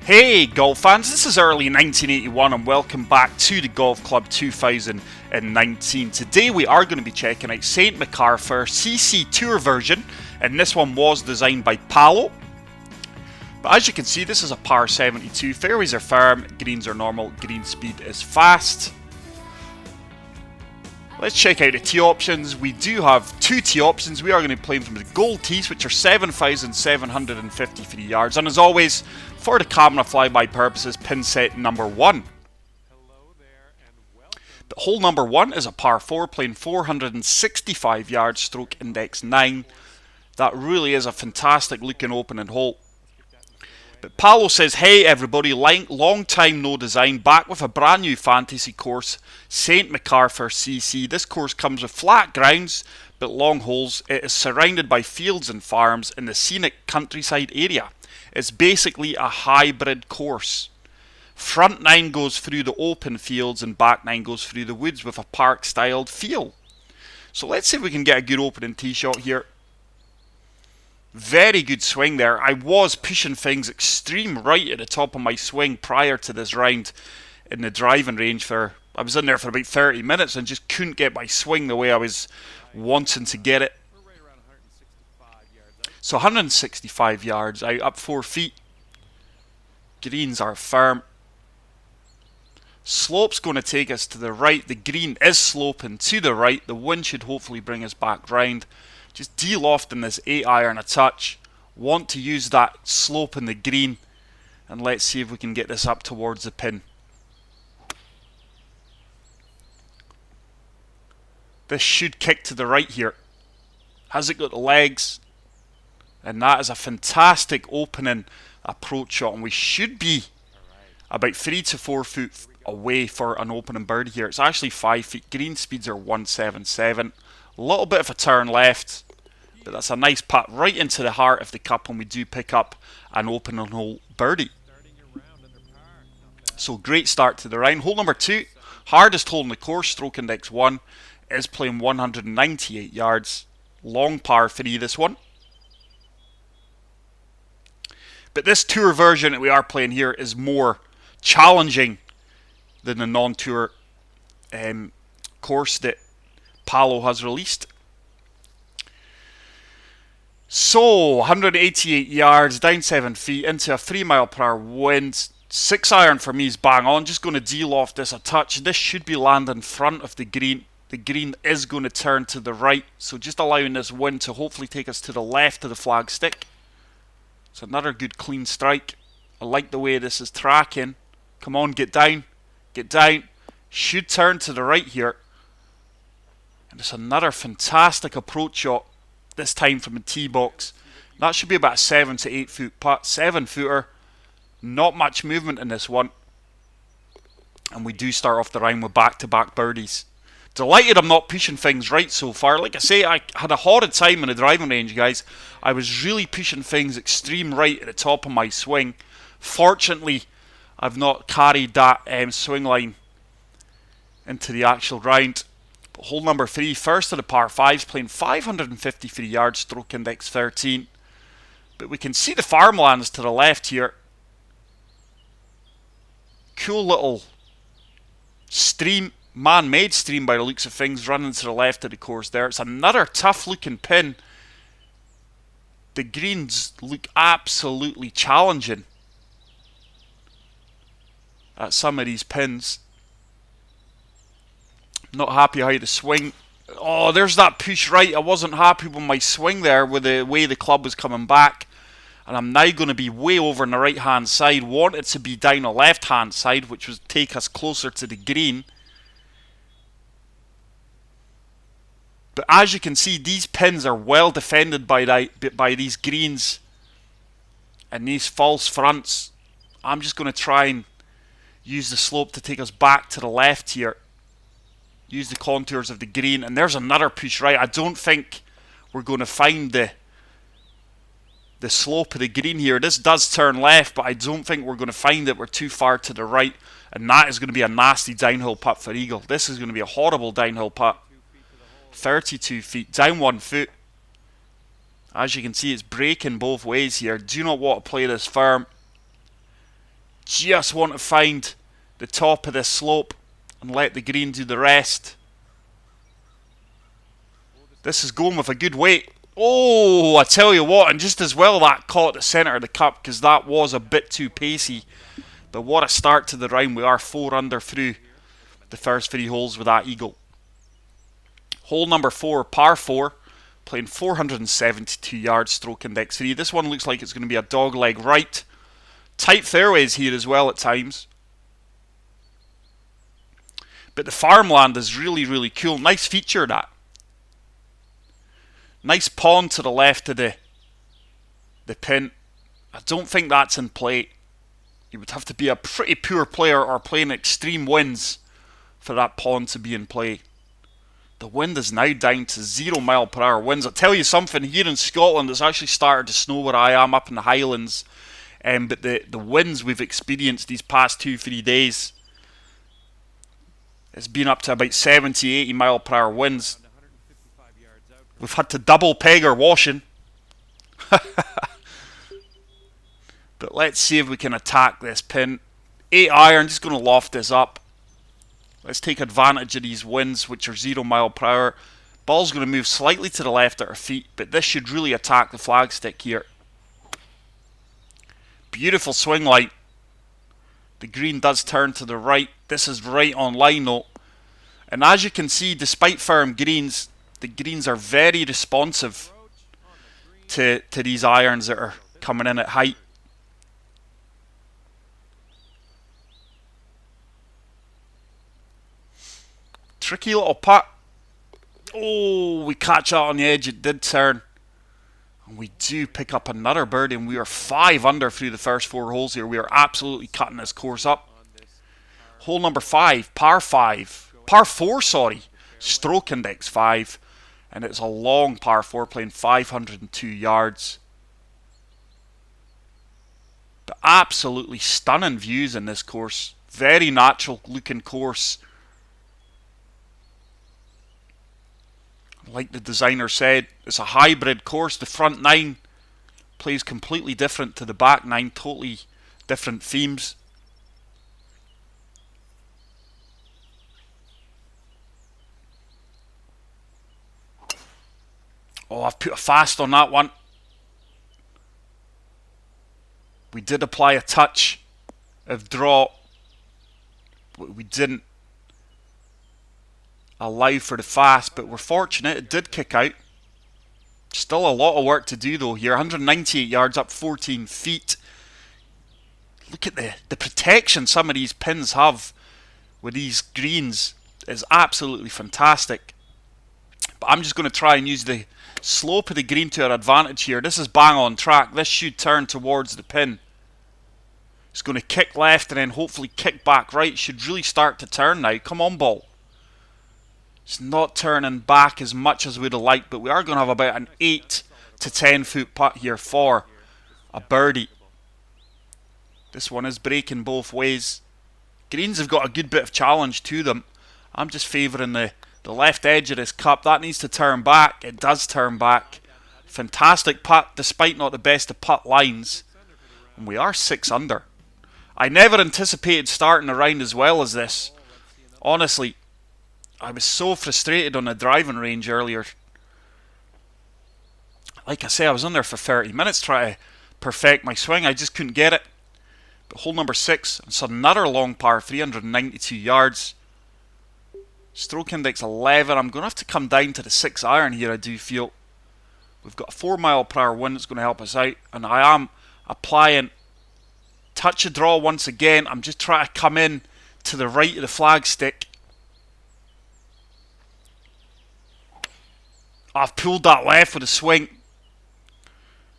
Hey golf fans, this is early 1981 and welcome back to the Golf Club 2019. Today we are going to be checking out St McArthur CC TOUR version, and this one was designed by Paolo. But as you can see, this is a par 72, fairways are firm, greens are normal, green speed is fast. Let's check out the tee options. We do have two tee options. We are going to be playing from the gold tees, which are 7,753 yards. And as always, for the camera flyby purposes, pin set number 1. But hole number 1 is a par 4, playing 465 yards, stroke index 9. That really is a fantastic looking opening hole. But Paolo says, hey everybody, long time no design, back with a brand new fantasy course, St McArthur CC. This course comes with flat grounds, but long holes. It is surrounded by fields and farms in the scenic countryside area. It's basically a hybrid course. Front 9 goes through the open fields and back 9 goes through the woods with a park styled feel. So let's see if we can get a good opening tee shot here. Very good swing there. I was pushing things extreme right at the top of my swing prior to this round in the driving range. I was in there for about 30 minutes and just couldn't get my swing the way I was wanting to get it. So 165 yards out, up 4 feet. Greens are firm. Slope's going to take us to the right. The green is sloping to the right. The wind should hopefully bring us back round. Just de-lofting this 8-iron a touch. Want to use that slope in the green. And let's see if we can get this up towards the pin. This should kick to the right here. Has it got the legs? And that is a fantastic opening approach shot. And we should be about 3 to 4 foot away for an opening birdie here. It's actually 5 feet. Green speeds are 177. A little bit of a turn left, but that's a nice putt right into the heart of the cup, and we do pick up an opening hole birdie. So great start to the round. Hole number 2, hardest hole in the course, stroke index 1, is playing 198 yards. Long par 3 this one. But this tour version that we are playing here is more challenging than the non-tour course that Paolo has released. So 188 yards, down 7 feet, into a 3 mile per hour wind. 6-iron for me is bang on. Just going to de-loft this a touch. This should be landing in front of the green. The green is going to turn to the right, so just allowing this wind to hopefully take us to the left of the flag stick. It's another good clean strike. I like the way this is tracking. Come on, get down. Get down. Should turn to the right here. And it's another fantastic approach shot, this time from the tee box. That should be about a 7 to 8 foot putt, 7 footer. Not much movement in this one. And we do start off the round with back-to-back birdies. Delighted I'm not pushing things right so far. Like I say, I had a horrid time in the driving range, guys. I was really pushing things extreme right at the top of my swing. Fortunately, I've not carried that swing line into the actual round. Hole number 3, first of the par 5s, playing 553 yards, stroke index 13. But we can see the farmlands to the left here. Cool little stream, man-made stream by the looks of things, running to the left of the course there. It's another tough looking pin. The greens look absolutely challenging at some of these pins. Not happy how the swing. Oh, there's that push right. I wasn't happy with my swing there with the way the club was coming back. And I'm now going to be way over on the right hand side. Want it to be down the left hand side, which would take us closer to the green. But as you can see, these pins are well defended by these greens and these false fronts. I'm just going to try and use the slope to take us back to the left here. Use the contours of the green, and there's another push right. I don't think we're going to find the slope of the green here. This does turn left, but I don't think we're going to find it. We're too far to the right, and that is going to be a nasty downhill putt for eagle. This is going to be a horrible downhill putt. 32 feet, down 1 foot. As you can see, it's breaking both ways here. Do not want to play this firm. just want to find the top of this slope and let the green do the rest. This is going with a good weight. Oh, I tell you what, and just as well that caught the centre of the cup, because that was a bit too pacey. But what a start to the round. We are 4 under through the first 3 holes with that eagle. Hole number 4, par 4, playing 472 yards, stroke index 3. This one looks like it's going to be a dog leg right. Tight fairways here as well at times. But the farmland is really, really cool. Nice feature, that. Nice pond to the left of the pin. I don't think that's in play. You would have to be a pretty poor player or playing extreme winds for that pond to be in play. The wind is now down to 0 mile per hour winds. I'll tell you something, here in Scotland it's actually started to snow where I am up in the Highlands. But the winds we've experienced these past 2-3 days, it's been up to about 70-80 mile per hour winds. We've had to double peg our washing. But let's see if we can attack this pin. 8 iron, just going to loft this up. Let's take advantage of these winds, which are 0 mile per hour. Ball's going to move slightly to the left at our feet, but this should really attack the flagstick here. Beautiful swing line. The green does turn to the right. This is right on line though. And as you can see, despite firm greens, the greens are very responsive to these irons that are coming in at height. Tricky little putt. Oh, we catch out on the edge. It did turn. And we do pick up another birdie, and we are 5 under through the first 4 holes here. We are absolutely cutting this course up. Hole number 5, par 4, sorry. Stroke index 5. And it's a long par 4, playing 502 yards. But absolutely stunning views in this course. Very natural looking course. Like the designer said, it's a hybrid course. The front 9 plays completely different to the back 9. Totally different themes. Oh, I've put a fast on that one. We did apply a touch of draw. We didn't allow for the fast, but we're fortunate it did kick out. Still a lot of work to do though here. 198 yards up 14 feet. Look at the protection some of these pins have with these greens is absolutely fantastic. But I'm just going to try and use the slope of the green to our advantage here. This is bang on track. This should turn towards the pin. It's going to kick left and then hopefully kick back right. Should really start to turn now. Come on, ball. It's not turning back as much as we'd have liked, but we are going to have about an 8 to 10 foot putt here for a birdie. This one is breaking both ways. Greens have got a good bit of challenge to them. I'm just favouring the left edge of this cup. That needs to turn back. It does turn back. Fantastic putt, despite not the best of putt lines. And we are 6 under. I never anticipated starting the round as well as this. Honestly, I was so frustrated on the driving range earlier. Like I say, I was on there for 30 minutes trying to perfect my swing. I just couldn't get it. But hole number 6, it's another long par, 392 yards. Stroke index 11. I'm going to have to come down to the 6 iron here, I do feel. We've got a 4 mile per hour wind that's going to help us out. And I am applying touch of draw once again. I'm just trying to come in to the right of the flagstick. I've pulled that left with a swing.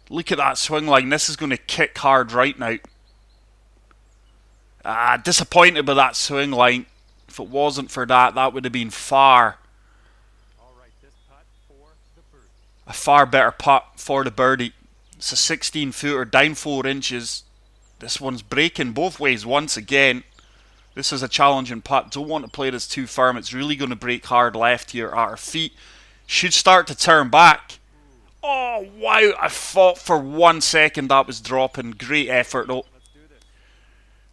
Look at that swing line. This is going to kick hard right now. Disappointed with that swing line. If it wasn't for that, that would have been a far better putt for the birdie. It's a 16 footer down 4 inches. This one's breaking both ways once again. This is a challenging putt. Don't want to play this too firm. It's really going to break hard left here at our feet. Should start to turn back. Oh, wow. I thought for 1 second that was dropping. Great effort, though.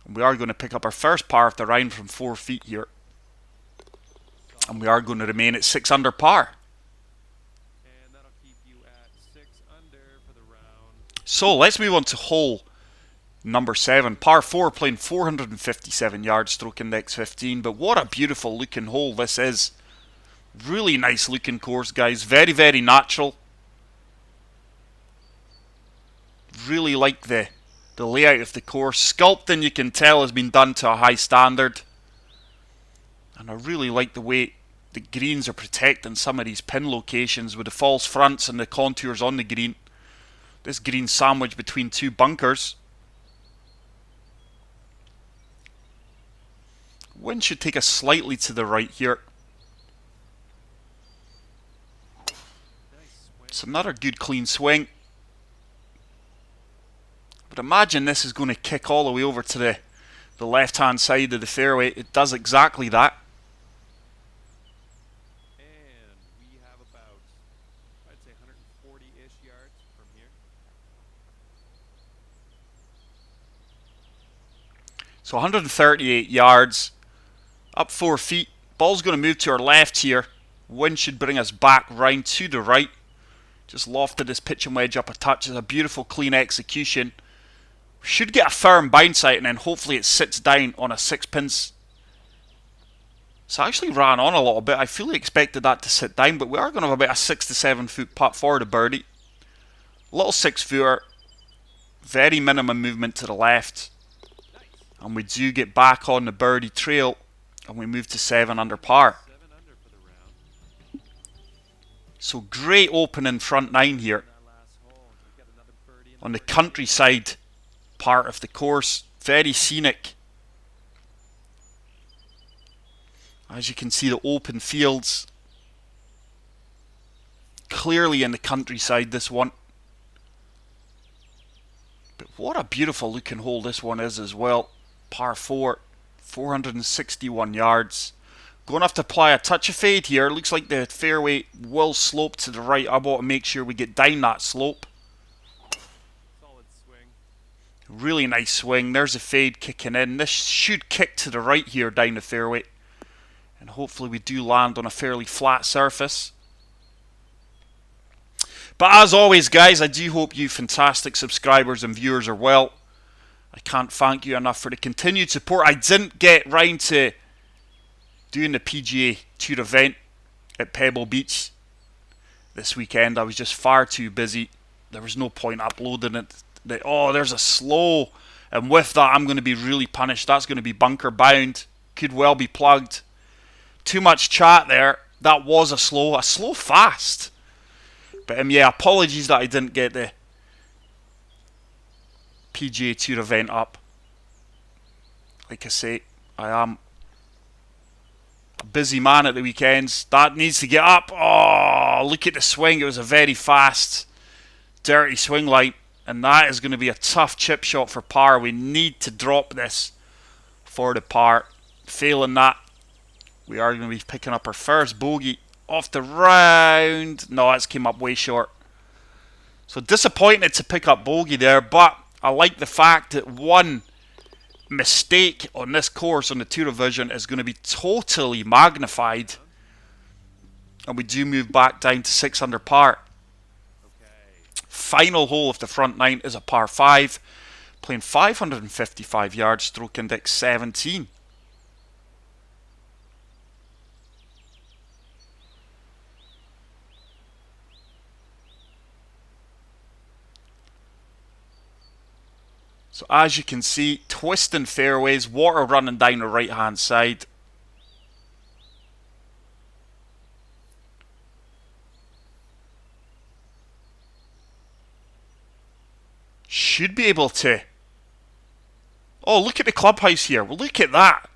And we are going to pick up our first par of the round from 4 feet here. And we are going to remain at 6 under par. And that'll keep you at 6 under for the round. So let's move on to hole number 7. Par 4, playing 457 yards, stroke index 15. But what a beautiful looking hole this is. Really nice looking course, guys. Very, very natural. Really like the layout of the course. Sculpting, you can tell, has been done to a high standard. And I really like the way the greens are protecting some of these pin locations with the false fronts and the contours on the green. This green sandwiched between 2 bunkers. Wind should take us slightly to the right here. It's another good clean swing. But imagine this is going to kick all the way over to the left hand side of the fairway. It does exactly that. And we have about, I'd say 140-ish yards from here. So 138 yards, up 4 feet. Ball's going to move to our left here. Wind should bring us back round to the right. Just lofted this pitching wedge up a touch. It's a beautiful clean execution. We should get a firm bounce out and then hopefully it sits down on a 6 pins. So I actually ran on a little bit. I fully expected that to sit down, but we are going to have about a 6 to 7 foot putt for the birdie. Little 6 footer. Very minimum movement to the left. And we do get back on the birdie trail and we move to 7 under par. 7 under for the round. So great opening front 9 here That last hole, we've got another birdie in on the countryside part of the course. Very scenic. As you can see, the open fields. Clearly in the countryside, this one. But what a beautiful looking hole this one is as well. Par 4, 461 yards. Going to have to apply a touch of fade here. Looks like the fairway will slope to the right. I want to make sure we get down that slope. solid swing. Really nice swing. There's a fade kicking in. This should kick to the right here down the fairway. And hopefully we do land on a fairly flat surface. But as always, guys, I do hope you fantastic subscribers and viewers are well. I can't thank you enough for the continued support. I didn't get round to doing the PGA Tour event at Pebble Beach this weekend. I was just far too busy. There was no point uploading it. Oh, there's a slow. And with that, I'm going to be really punished. That's going to be bunker bound. Could well be plugged. Too much chat there. That was a slow fast. But yeah, apologies that I didn't get the PGA Tour event up. Like I say, I am a busy man at the weekends. That needs to get up. Oh, look at the swing. It was a very fast, dirty swing line. And that is going to be a tough chip shot for par. We need to drop this for the par. Failing that, we are going to be picking up our first bogey off the round. No, that's came up way short. So disappointed to pick up bogey there, but I like the fact that one mistake on this course on the Tour Vision is going to be totally magnified. And we do move back down to 6 under par. Okay. Final hole of the front 9 is a par 5. Playing 555 yards, stroke index 17. So as you can see, twisting fairways, water running down the right hand side. Should be able to. Oh, look at the clubhouse here. Well, look at that.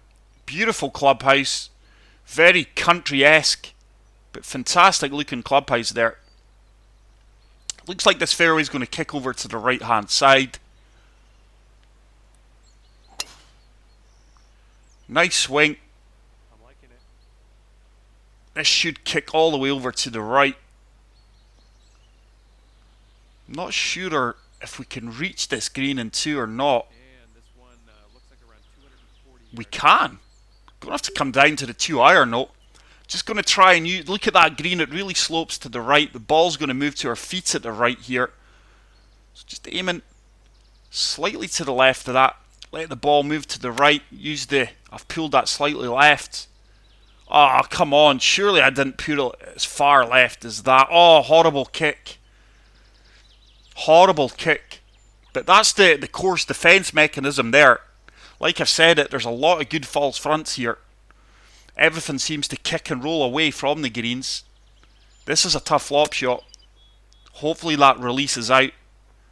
Beautiful clubhouse. Very country-esque, but fantastic looking clubhouse there. Looks like this fairway is going to kick over to the right hand side. Nice swing. I'm liking it. This should kick all the way over to the right. Not sure if we can reach this green in 2 or not. And this one looks like around We can. Gonna have to come down to the 2-iron though. Just going to try and look at that green. It really slopes to the right. The ball's going to move to our feet at the right here. So just aiming slightly to the left of that. Let the ball move to the right. I've pulled that slightly left. Oh, come on. Surely I didn't pull it as far left as that. Oh, horrible kick. Horrible kick. But that's the course defence mechanism there. Like I've said there's a lot of good false fronts here. Everything seems to kick and roll away from the greens. This is a tough flop shot. Hopefully that releases out.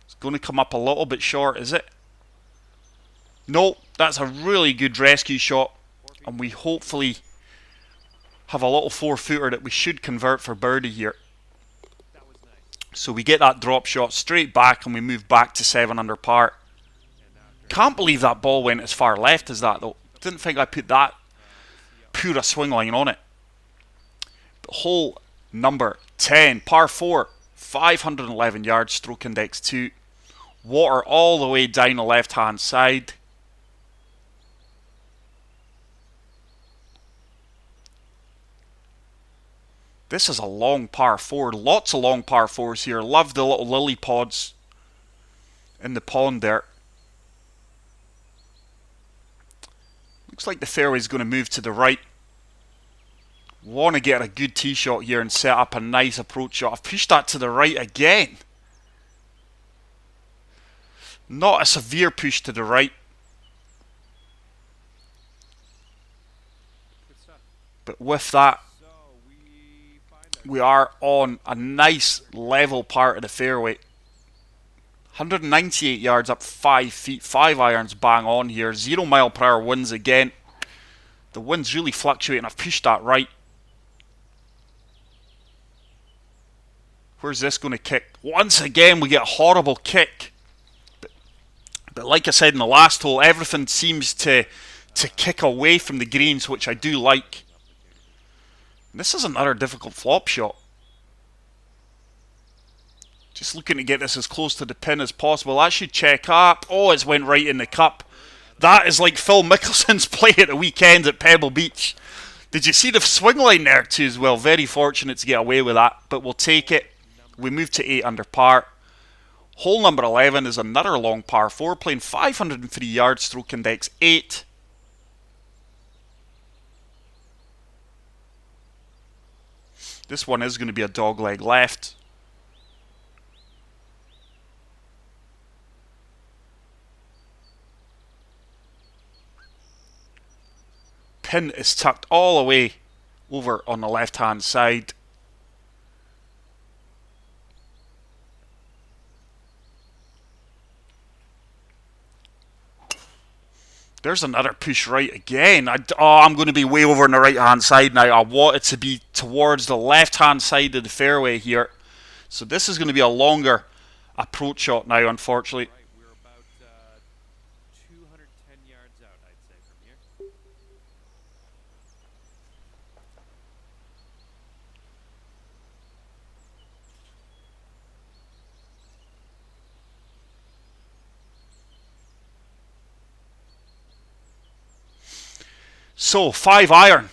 It's going to come up a little bit short, is it? No, that's a really good rescue shot. And we hopefully have a little 4-footer that we should convert for birdie here. So we get that drop shot straight back and we move back to 7 under par. Can't believe that ball went as far left as that though. Didn't think I put that pure swing line on it. But hole number 10, par 4, 511 yards, stroke index 2. Water all the way down the left hand side. This is a long par 4. Lots of long par 4s here. Love the little lily pods in the pond there. Looks like the fairway is going to move to the right. Want to get a good tee shot here and set up a nice approach shot. I've pushed that to the right again. Not a severe push to the right. But with that, we are on a nice level part of the fairway. 198 yards up 5 feet, 5 irons bang on here. 0 mile per hour winds again. The wind's really fluctuating. I've pushed that right. Where's this going to kick? Once again, we get a horrible kick. But like I said in the last hole, everything seems to kick away from the greens, which I do like. This is another difficult flop shot. Just looking to get this as close to the pin as possible. That should check up. Oh, it's went right in the cup. That is like Phil Mickelson's play at the weekend at Pebble Beach. Did you see the swing line there too as well? Very fortunate to get away with that, but we'll take it. We move to 8 under par. Hole number 11 is another long par 4, playing 503 yards, stroke index 8. This one is going to be a dogleg left. Pin is tucked all the way over on the left hand side. There's another push right again. I'm going to be way over on the right hand side now. I want it to be towards the left hand side of the fairway here. So this is going to be a longer approach shot now, unfortunately. We're about 210 yards out, I'd say, from here. So, 5 iron.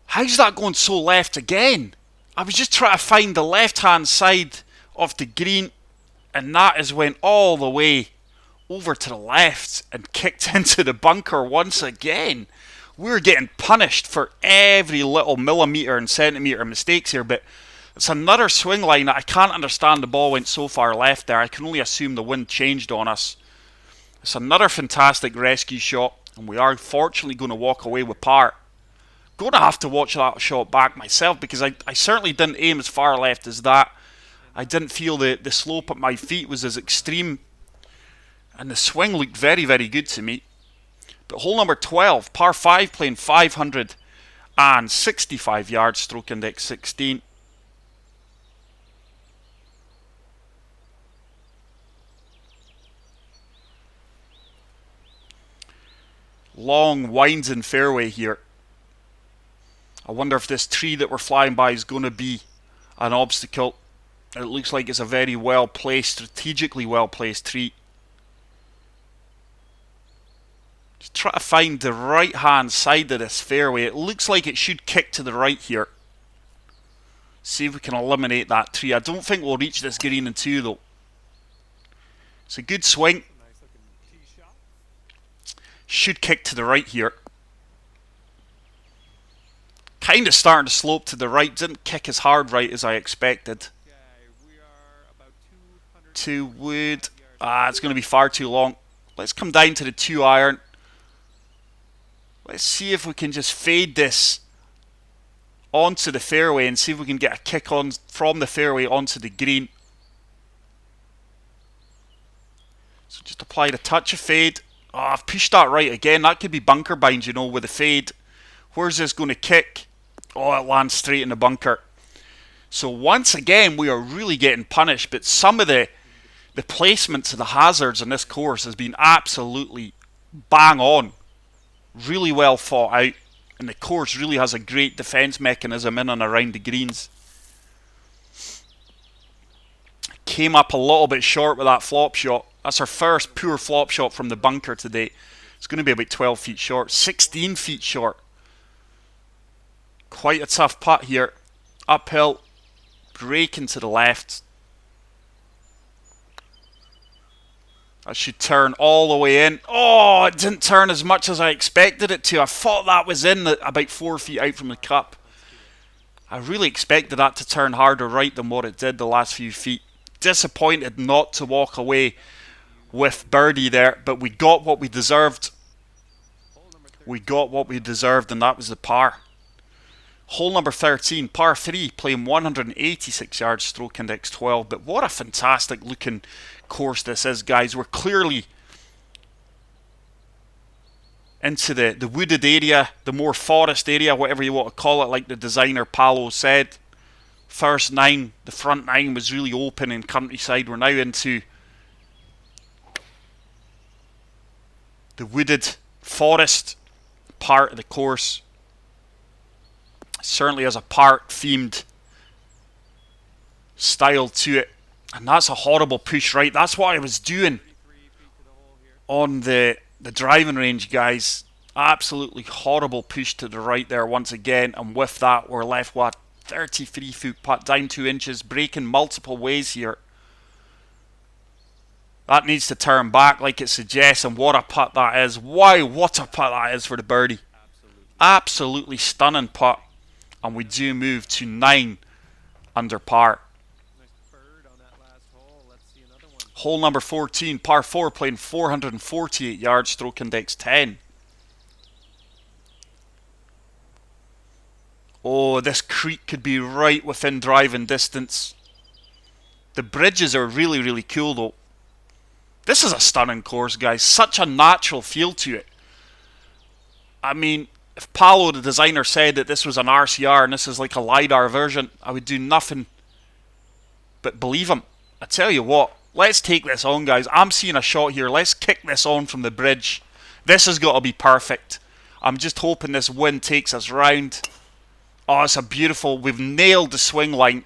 How's that going so left again? I was just trying to find the left-hand side of the green, and that has went all the way over to the left and kicked into the bunker once again. We're getting punished for every little millimetre and centimetre mistakes here, but it's another swing line that I can't understand. The ball went so far left there. I can only assume the wind changed on us. It's another fantastic rescue shot, and we are fortunately going to walk away with par. Going to have to watch that shot back myself, because I certainly didn't aim as far left as that. I didn't feel the slope at my feet was as extreme, and the swing looked very, very good to me. But hole number 12, par 5, playing 565 yards, stroke index 16. Long winds in fairway here. I wonder if this tree that we're flying by is going to be an obstacle. It looks like it's a very well placed, strategically well placed tree. Just try to find the right hand side of this fairway. It looks like it should kick to the right here. See if we can eliminate that tree. I don't think we'll reach this green in 2 though. It's a good swing. Nice looking tee shot. Should kick to the right here. Kind of starting to slope to the right. Didn't kick as hard right as I expected. Okay, we are about 200. 2 wood. It's going to be far too long. Let's come down to the 2 iron. Let's see if we can just fade this onto the fairway and see if we can get a kick on from the fairway onto the green. So just applied a touch of fade. I've pushed that right again. That could be bunker bind, you know, with the fade. Where's this going to kick? Oh, it lands straight in the bunker. So once again, we are really getting punished. But some of the placements of the hazards on this course has been absolutely bang on. Really well thought out. And the course really has a great defence mechanism in and around the greens. Came up a little bit short with that flop shot. That's our first pure flop shot from the bunker today. It's going to be about 12 feet short. 16 feet short. Quite a tough putt here. Uphill. Breaking to the left. That should turn all the way in. Oh, it didn't turn as much as I expected it to. I thought that was in about 4 feet out from the cup. I really expected that to turn harder right than what it did the last few feet. Disappointed not to walk away with birdie there, but we got what we deserved. We got what we deserved, and that was the par. Hole number 13, par 3, playing 186 yards, stroke index 12. But what a fantastic looking course this is, guys. We're clearly into the wooded area, the more forest area, whatever you want to call it, like the designer Paolo said. First 9, the front 9 was really open in countryside. We're now into the wooded forest part of the course. Certainly has a park themed style to it, and that's a horrible push right. That's what I was doing on the driving range, guys. Absolutely horrible push to the right there once again, and with that we're left with 33 foot putt down 2 inches, breaking multiple ways here. That needs to turn back like it suggests, and what a putt that is. Wow, what a putt that is for the birdie. Absolutely stunning putt. And we do move to 9 under par. Nice bird on that last hole. Let's see another one. Hole number 14, par 4, playing 448 yards, stroke index 10. Oh, this creek could be right within driving distance. The bridges are really, really cool though. This is a stunning course, guys. Such a natural feel to it. I mean, if Paolo, the designer, said that this was an RCR and this is like a LiDAR version, I would do nothing but believe him. I tell you what, let's take this on, guys. I'm seeing a shot here. Let's kick this on from the bridge. This has got to be perfect. I'm just hoping this wind takes us round. Oh, it's a beautiful... We've nailed the swing line.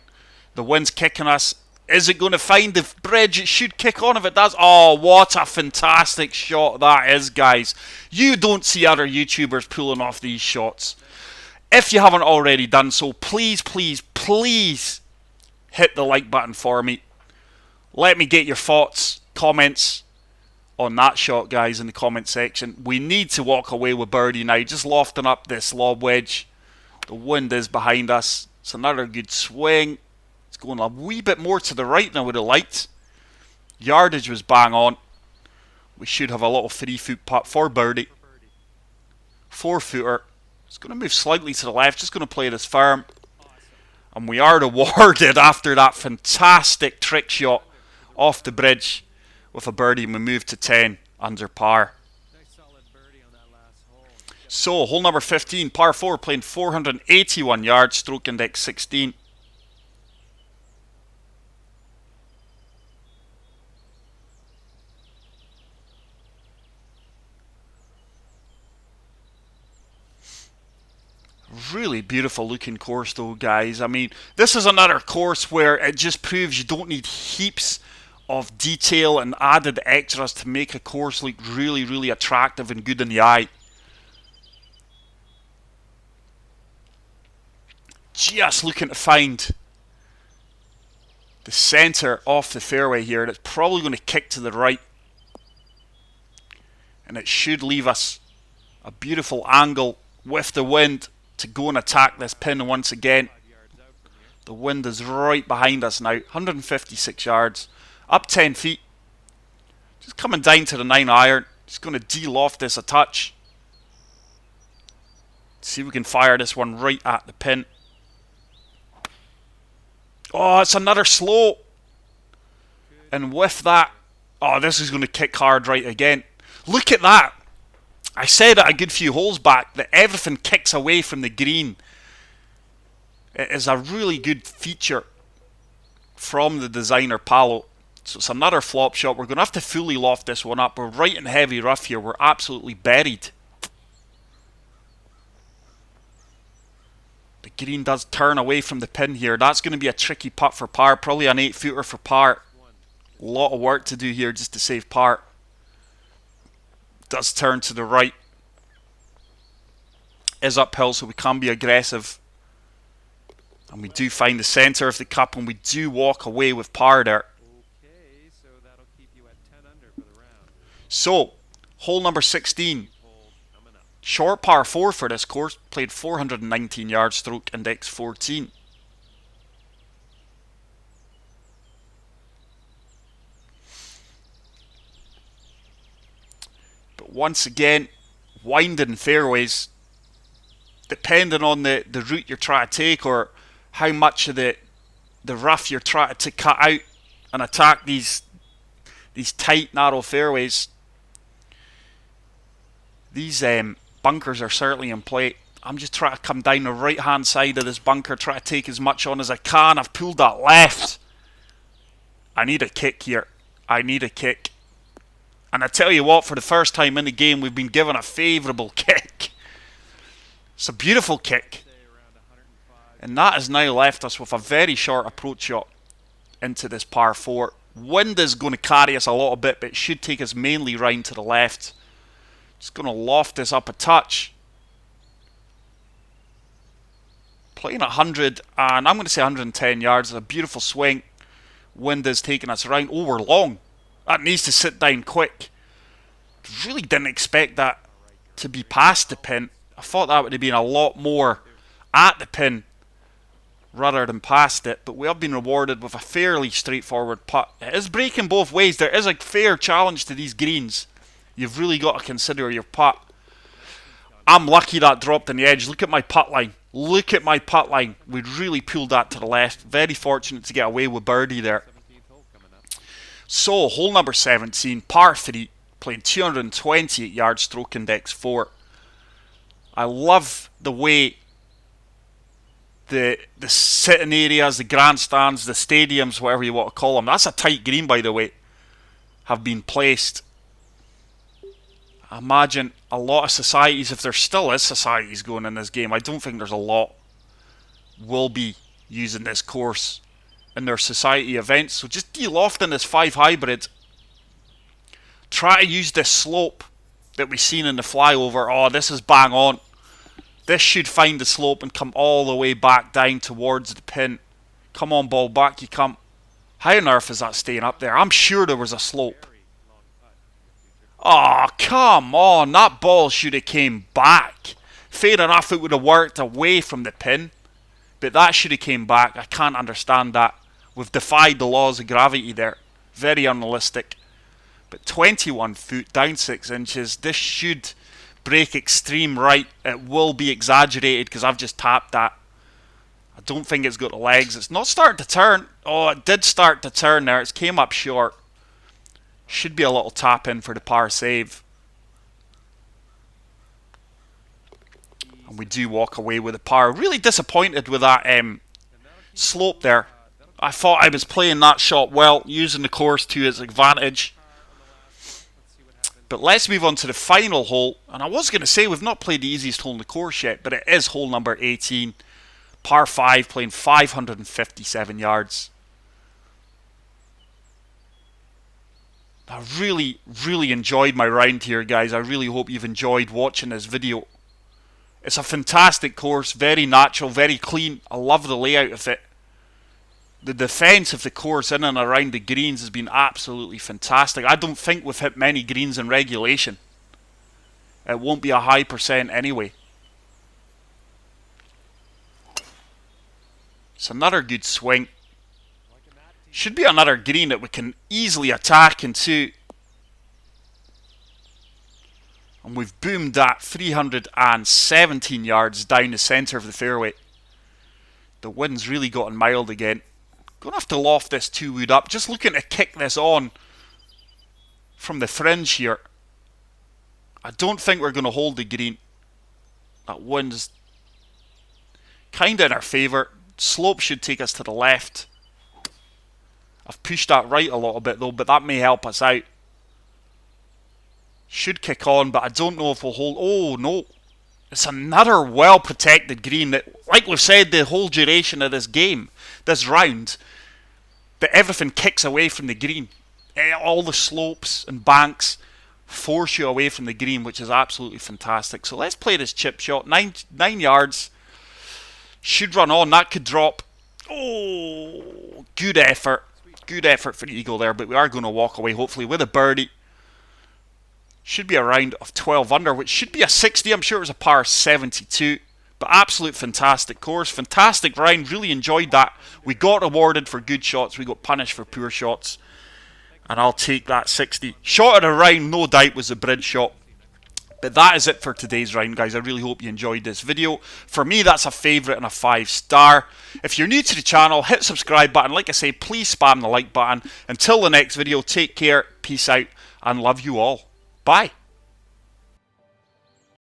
The wind's kicking us. Is it going to find the bridge? It should kick on if it does. Oh, what a fantastic shot that is, guys. You don't see other YouTubers pulling off these shots. If you haven't already done so, please, please, please hit the like button for me. Let me get your thoughts, comments on that shot, guys, in the comment section. We need to walk away with birdie now. Just lofting up this lob wedge. The wind is behind us. It's another good swing. Going a wee bit more to the right than I would have liked. Yardage was bang on. We should have a little 3-foot putt for birdie. 4-footer. It's going to move slightly to the left. Just going to play this firm. And we are rewarded after that fantastic trick shot off the bridge with a birdie. We move to 10 under par. Nice solid birdie on that last hole. So, hole number 15, par 4, playing 481 yards, stroke index 16. Really beautiful looking course though, guys. I mean, this is another course where it just proves you don't need heaps of detail and added extras to make a course look really, really attractive and good in the eye. Just looking to find the centre off the fairway here, and it's probably going to kick to the right, and it should leave us a beautiful angle with the wind to go and attack this pin once again. The wind is right behind us now, 156 yards, up 10 feet. Just coming down to the 9 iron. Just going to de-loft this a touch. See if we can fire this one right at the pin. Oh, it's another slow. And with that, oh, this is going to kick hard right again. Look at that. I said at a good few holes back that everything kicks away from the green. It is a really good feature from the designer Palo. So it's another flop shot. We're going to have to fully loft this one up. We're right in heavy rough here. We're absolutely buried. The green does turn away from the pin here. That's going to be a tricky putt for par. Probably an 8-footer for par. A lot of work to do here just to save par. Does turn to the right. Is uphill, so we can be aggressive. And we do find the centre of the cup, and we do walk away with par there. Okay, so that'll keep you at 10 under for the round. So, hole number 16. Hole coming up. Short par 4 for this course. Played 419 yards, stroke index 14. But once again, winding fairways, depending on the route you're trying to take or how much of the rough you're trying to cut out and attack these tight, narrow fairways, these bunkers are certainly in play. I'm just trying to come down the right hand side of this bunker, try to take as much on as I can. I've pulled that left. I need a kick here. I need a kick. And I tell you what, for the first time in the game, we've been given a favourable kick. It's a beautiful kick. And that has now left us with a very short approach shot into this par 4. Wind is going to carry us a little bit, but it should take us mainly round to the left. Just going to loft this up a touch. Playing 100, and I'm going to say 110 yards. A beautiful swing. Wind is taking us around. Oh, we're long. That needs to sit down quick. Really didn't expect that to be past the pin. I thought that would have been a lot more at the pin rather than past it, but we have been rewarded with a fairly straightforward putt. It is breaking both ways. There is a fair challenge to these greens. You've really got to consider your putt. I'm lucky that dropped on the edge. Look at my putt line. Look at my putt line. We really pulled that to the left. Very fortunate to get away with birdie there. So, hole number 17, par 3, playing 228 yards, stroke index 4. I love the way the sitting areas, the grandstands, the stadiums, whatever you want to call them, that's a tight green by the way, have been placed. I imagine a lot of societies, if there still is societies going in this game, I don't think there's a lot, will be using this course in their society events. So just de-lofting this 5 hybrid. Try to use this slope that we've seen in the flyover. Oh, this is bang on. This should find the slope and come all the way back down towards the pin. Come on, ball, back you come. How on earth is that staying up there? I'm sure there was a slope. Oh, come on. That ball should have came back. Fair enough, it would have worked away from the pin. But that should have came back. I can't understand that. We've defied the laws of gravity there. Very unrealistic. But 21 foot, down 6 inches. This should break extreme right. It will be exaggerated because I've just tapped that. I don't think it's got the legs. It's not starting to turn. Oh, it did start to turn there. It came up short. Should be a little tap in for the par save. And we do walk away with a par. Really disappointed with that slope there. I thought I was playing that shot well, using the course to its advantage. But let's move on to the final hole. And I was going to say we've not played the easiest hole in the course yet, but it is hole number 18. Par 5, playing 557 yards. I really, really enjoyed my round here, guys. I really hope you've enjoyed watching this video. It's a fantastic course, very natural, very clean. I love the layout of it. The defence of the course in and around the greens has been absolutely fantastic. I don't think we've hit many greens in regulation. It won't be a high percent anyway. It's another good swing. Should be another green that we can easily attack into. And we've boomed that 317 yards down the centre of the fairway. The wind's really gotten mild again. Going to have to loft this 2-wood up. Just looking to kick this on from the fringe here. I don't think we're going to hold the green. That wind's kind of in our favour. Slope should take us to the left. I've pushed that right a little bit though, but that may help us out. Should kick on, but I don't know if we'll hold. Oh no. It's another well protected green that, like we've said the whole duration of this game, this round, that everything kicks away from the green. All the slopes and banks force you away from the green, which is absolutely fantastic. So let's play this chip shot. 9 yards. Should run on. That could drop. Oh, good effort. Good effort for the eagle there, but we are going to walk away hopefully with a birdie. Should be a round of 12 under, which should be a 60. I'm sure it was a par 72. But absolute fantastic course. Fantastic round. Really enjoyed that. We got rewarded for good shots. We got punished for poor shots. And I'll take that 60. Shot of the round, no doubt, was a bridge shot. But that is it for today's round, guys. I really hope you enjoyed this video. For me, that's a favourite and a 5-star. If you're new to the channel, hit the subscribe button. Like I say, please spam the like button. Until the next video, take care, peace out, and love you all. Bye.